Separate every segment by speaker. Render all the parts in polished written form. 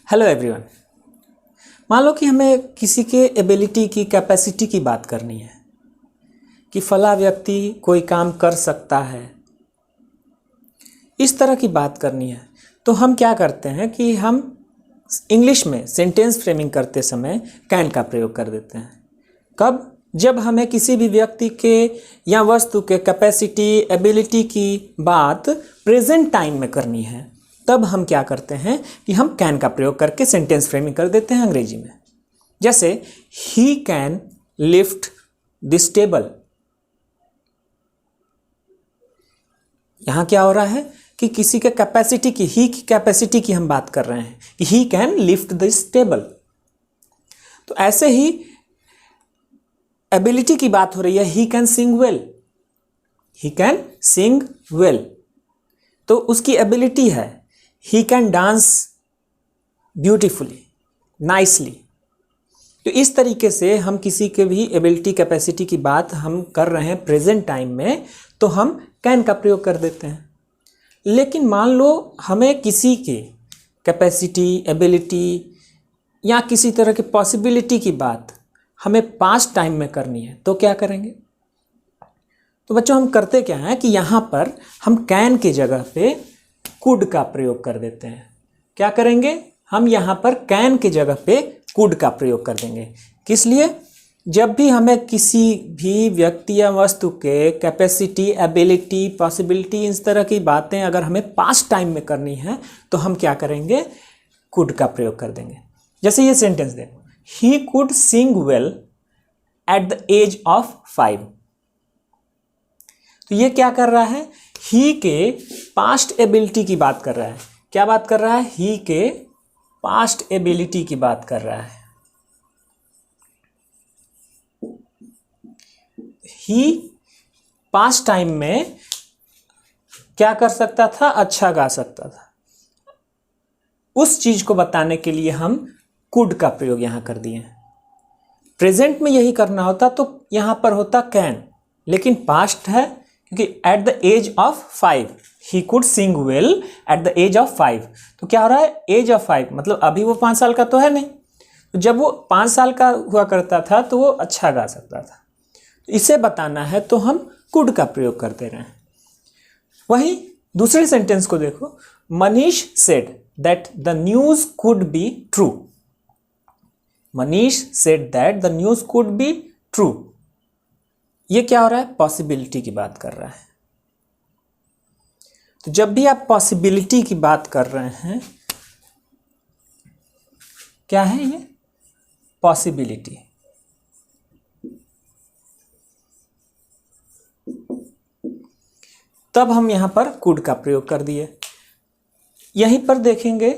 Speaker 1: Hello everyone. मान लो कि हमें किसी के एबिलिटी की कैपेसिटी की बात करनी है कि फला व्यक्ति कोई काम कर सकता है, इस तरह की बात करनी है। तो हम क्या करते हैं कि हम इंग्लिश में सेंटेंस फ्रेमिंग करते समय कैन का प्रयोग कर देते हैं। कब? जब हमें किसी भी व्यक्ति के या वस्तु के कैपेसिटी एबिलिटी की बात प्रेजेंट टाइम में करनी है, तब हम क्या करते हैं कि हम कैन का प्रयोग करके सेंटेंस फ्रेमिंग कर देते हैं अंग्रेजी में। जैसे he can lift this table. यहां क्या हो रहा है कि किसी के कैपेसिटी की, ही की कैपेसिटी की हम बात कर रहे हैं कि he can lift this table. तो ऐसे ही एबिलिटी की बात हो रही है, he can sing well. He can sing well, तो उसकी एबिलिटी है he can dance beautifully, nicely. तो इस तरीके से हम किसी के भी एबिलिटी कैपेसिटी की बात हम कर रहे हैं प्रेजेंट टाइम में, तो हम कैन का प्रयोग कर देते हैं। लेकिन मान लो हमें किसी के कैपेसिटी एबिलिटी या किसी तरह की पॉसिबिलिटी की बात हमें पास्ट टाइम में करनी है, तो क्या करेंगे? तो बच्चों हम करते क्या हैं कि यहाँ पर हम कैन की जगह पे कुड का प्रयोग कर देते हैं। क्या करेंगे? हम यहाँ पर कैन की जगह पे कुड का प्रयोग कर देंगे। किस लिए? जब भी हमें किसी भी व्यक्ति या वस्तु के कैपेसिटी एबिलिटी पॉसिबिलिटी इस तरह की बातें अगर हमें पास्ट टाइम में करनी है, तो हम क्या करेंगे? कुड का प्रयोग कर देंगे। जैसे ये सेंटेंस देखो, he could sing well at the age of 5। तो ये क्या कर रहा है? ही के पास्ट एबिलिटी की बात कर रहा है। क्या बात कर रहा है? ही के पास्ट एबिलिटी की बात कर रहा है। ही पास्ट टाइम में क्या कर सकता था? अच्छा गा सकता था। उस चीज को बताने के लिए हम कुड का प्रयोग यहां कर दिए। प्रेजेंट में यही करना होता तो यहां पर होता कैन, लेकिन पास्ट है क्योंकि at the age of 5 he could sing well at the age of 5। तो क्या हो रहा है? एज ऑफ 5 मतलब अभी वो 5 साल का तो है नहीं। तो जब वो 5 साल का हुआ करता था तो वो अच्छा गा सकता था। इसे बताना है तो हम कुड का प्रयोग करते रहे। वहीं दूसरे सेंटेंस को देखो, Manish said that the news could be true. Manish said that the news could be true. ये क्या हो रहा है? पॉसिबिलिटी की बात कर रहा है। तो जब भी आप पॉसिबिलिटी की बात कर रहे हैं, क्या है ये? पॉसिबिलिटी। तब हम यहां पर कुड का प्रयोग कर दिए। यहीं पर देखेंगे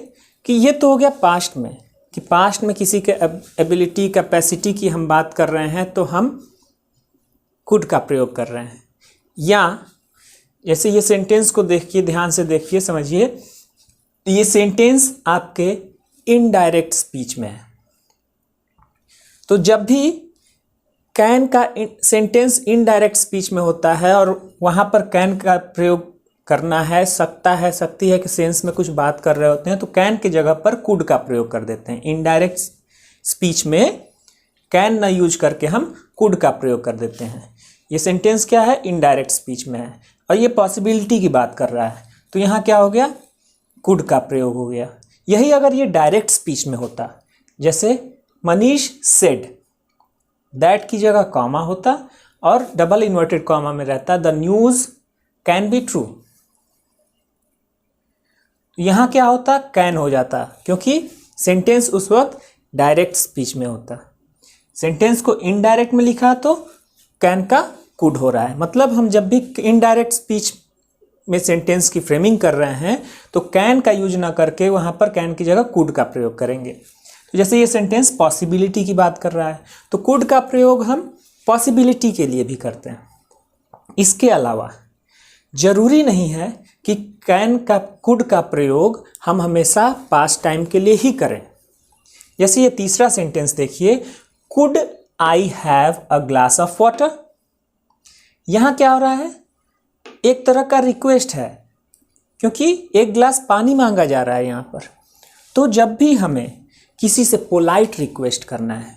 Speaker 1: कि ये तो हो गया पास्ट में, कि पास्ट में किसी के एबिलिटी कैपेसिटी की हम बात कर रहे हैं तो हम कुड का प्रयोग कर रहे हैं। या जैसे ये सेंटेंस को देखिए, ध्यान से देखिए, समझिए। ये सेंटेंस आपके इनडायरेक्ट स्पीच में है। तो जब भी कैन का सेंटेंस इनडायरेक्ट स्पीच में होता है और वहां पर कैन का प्रयोग करना है, सकता है, सकती है कि सेंस में कुछ बात कर रहे होते हैं, तो कैन की जगह पर कुड का प्रयोग कर देते हैं। इनडायरेक्ट स्पीच में कैन ना यूज करके हम कुड का प्रयोग कर देते हैं। ये सेंटेंस क्या है? इनडायरेक्ट स्पीच में है और ये पॉसिबिलिटी की बात कर रहा है, तो यहां क्या हो गया? कुड का प्रयोग हो गया। यही अगर ये डायरेक्ट स्पीच में होता, जैसे मनीष सेड, दैट की जगह कॉमा होता और डबल इन्वर्टेड कॉमा में रहता the news can be true. यहां क्या होता? कैन हो जाता, क्योंकि सेंटेंस उस वक्त डायरेक्ट स्पीच में होता। सेंटेंस को इनडायरेक्ट में लिखा तो कैन का कुड हो रहा है। मतलब हम जब भी इनडायरेक्ट स्पीच में सेंटेंस की फ्रेमिंग कर रहे हैं तो कैन का यूज ना करके वहां पर कैन की जगह कुड का प्रयोग करेंगे। तो जैसे ये सेंटेंस पॉसिबिलिटी की बात कर रहा है तो कुड का प्रयोग हम पॉसिबिलिटी के लिए भी करते हैं। इसके अलावा जरूरी नहीं है कि कैन का कुड का प्रयोग हम हमेशा पास्ट टाइम के लिए ही करें। जैसे ये तीसरा सेंटेंस देखिए, could I have a glass of water. यहां क्या हो रहा है? एक तरह का रिक्वेस्ट है, क्योंकि एक गिलास पानी मांगा जा रहा है यहां पर। तो जब भी हमें किसी से पोलाइट रिक्वेस्ट करना है,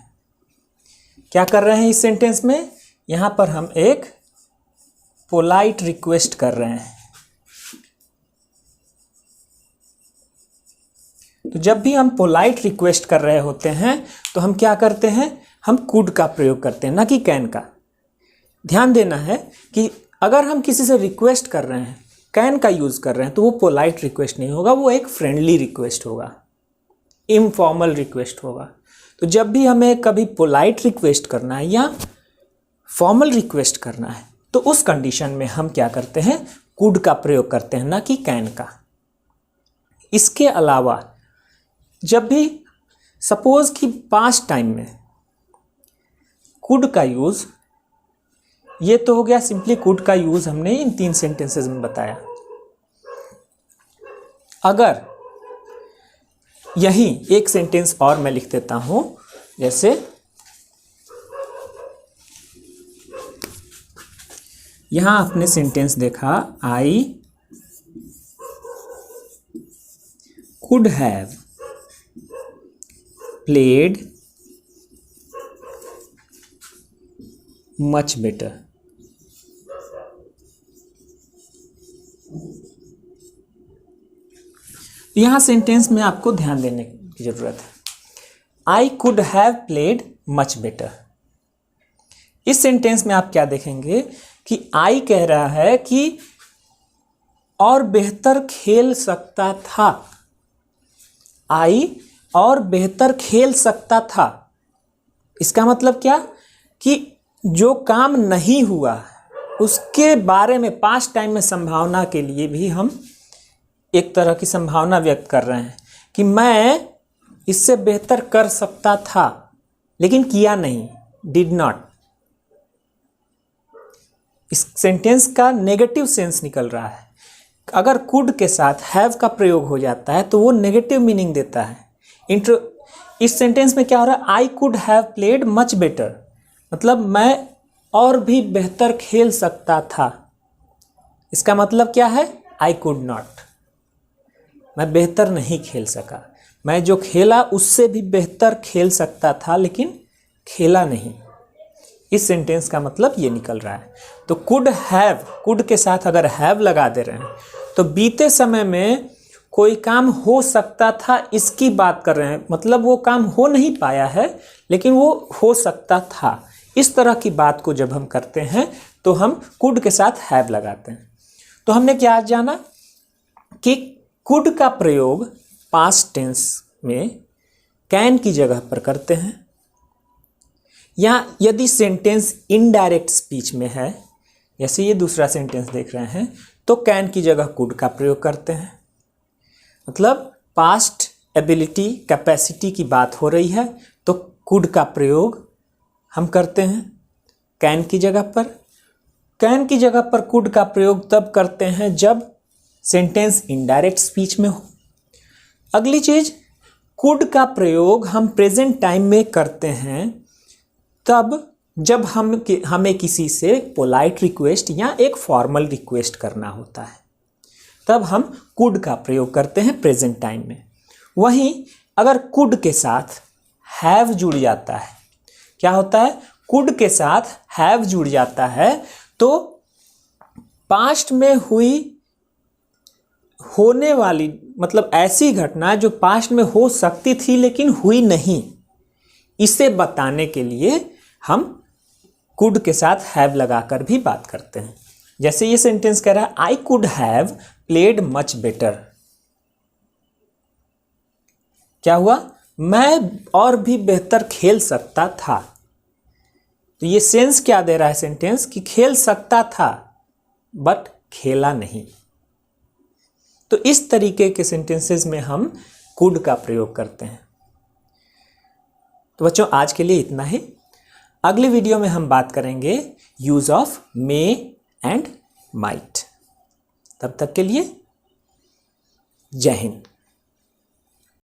Speaker 1: क्या कर रहे हैं इस सेंटेंस में, यहां पर हम एक पोलाइट रिक्वेस्ट कर रहे हैं। तो जब भी हम पोलाइट रिक्वेस्ट कर रहे होते हैं तो हम क्या करते हैं, हम कुड का प्रयोग करते हैं, ना कि कैन का। ध्यान देना है कि अगर हम किसी से रिक्वेस्ट कर रहे हैं, कैन का यूज कर रहे हैं, तो वो पोलाइट रिक्वेस्ट नहीं होगा, वो एक फ्रेंडली रिक्वेस्ट होगा, इनफॉर्मल रिक्वेस्ट होगा। तो जब भी हमें कभी पोलाइट रिक्वेस्ट करना है या फॉर्मल रिक्वेस्ट करना है, तो उस कंडीशन में हम क्या करते हैं, कुड का प्रयोग करते हैं, ना कि कैन का। इसके अलावा जब भी सपोज कि पास्ट टाइम में कुड का यूज, ये तो हो गया सिंपली कुड का यूज हमने इन 3 सेंटेंसेस में बताया। अगर यही एक सेंटेंस और मैं लिख देता हूं, जैसे यहां आपने सेंटेंस देखा, I could have played much better. यहां सेंटेंस में आपको ध्यान देने की जरूरत है। I could have played much better. इस सेंटेंस में आप क्या देखेंगे कि आई कह रहा है कि और बेहतर खेल सकता था, आई और बेहतर खेल सकता था। इसका मतलब क्या कि जो काम नहीं हुआ उसके बारे में पास्ट टाइम में संभावना के लिए भी हम एक तरह की संभावना व्यक्त कर रहे हैं कि मैं इससे बेहतर कर सकता था लेकिन किया नहीं, डिड नॉट। इस सेंटेंस का नेगेटिव सेंस निकल रहा है। अगर कुड के साथ हैव का प्रयोग हो जाता है तो वो नेगेटिव मीनिंग देता है। इस सेंटेंस में क्या हो रहा है, I could have played much better, मतलब मैं और भी बेहतर खेल सकता था। इसका मतलब क्या है, आई कुड नॉट, मैं बेहतर नहीं खेल सका, मैं जो खेला उससे भी बेहतर खेल सकता था लेकिन खेला नहीं। इस सेंटेंस का मतलब ये निकल रहा है। तो कुड हैव, कुड के साथ अगर हैव लगा दे रहे हैं तो बीते समय में कोई काम हो सकता था इसकी बात कर रहे हैं, मतलब वो काम हो नहीं पाया है लेकिन वो हो सकता था। इस तरह की बात को जब हम करते हैं तो हम कुड के साथ हैव लगाते हैं। तो हमने क्या जाना कि कुड का प्रयोग पास्ट टेंस में कैन की जगह पर करते हैं, या यदि सेंटेंस इनडायरेक्ट स्पीच में है, जैसे ये दूसरा सेंटेंस देख रहे हैं, तो कैन की जगह कुड का प्रयोग करते हैं। मतलब पास्ट एबिलिटी, कैपेसिटी की बात हो रही है तो कुड का प्रयोग हम करते हैं कैन की जगह पर। कैन की जगह पर कुड का प्रयोग तब करते हैं जब सेंटेंस इनडायरेक्ट स्पीच में हो। अगली चीज, कुड का प्रयोग हम प्रेजेंट टाइम में करते हैं तब जब हमें किसी से पोलाइट रिक्वेस्ट या एक फॉर्मल रिक्वेस्ट करना होता है, तब हम कुड का प्रयोग करते हैं प्रेजेंट टाइम में। वहीं अगर कुड के साथ हैव जुड़ जाता है, क्या होता है, कुड के साथ हैव जुड़ जाता है तो पास्ट में होने वाली, मतलब ऐसी घटना जो पास्ट में हो सकती थी लेकिन हुई नहीं, इसे बताने के लिए हम कुड के साथ हैव लगाकर भी बात करते हैं। जैसे ये सेंटेंस कह रहा है, I could have played much better. क्या हुआ, मैं और भी बेहतर खेल सकता था। तो ये सेंस क्या दे रहा है सेंटेंस, कि खेल सकता था बट खेला नहीं। तो इस तरीके के सेंटेंसेस में हम कुड का प्रयोग करते हैं। तो बच्चों आज के लिए इतना ही। अगली वीडियो में हम बात करेंगे use of May and might. तब तक के लिए जय हिंद।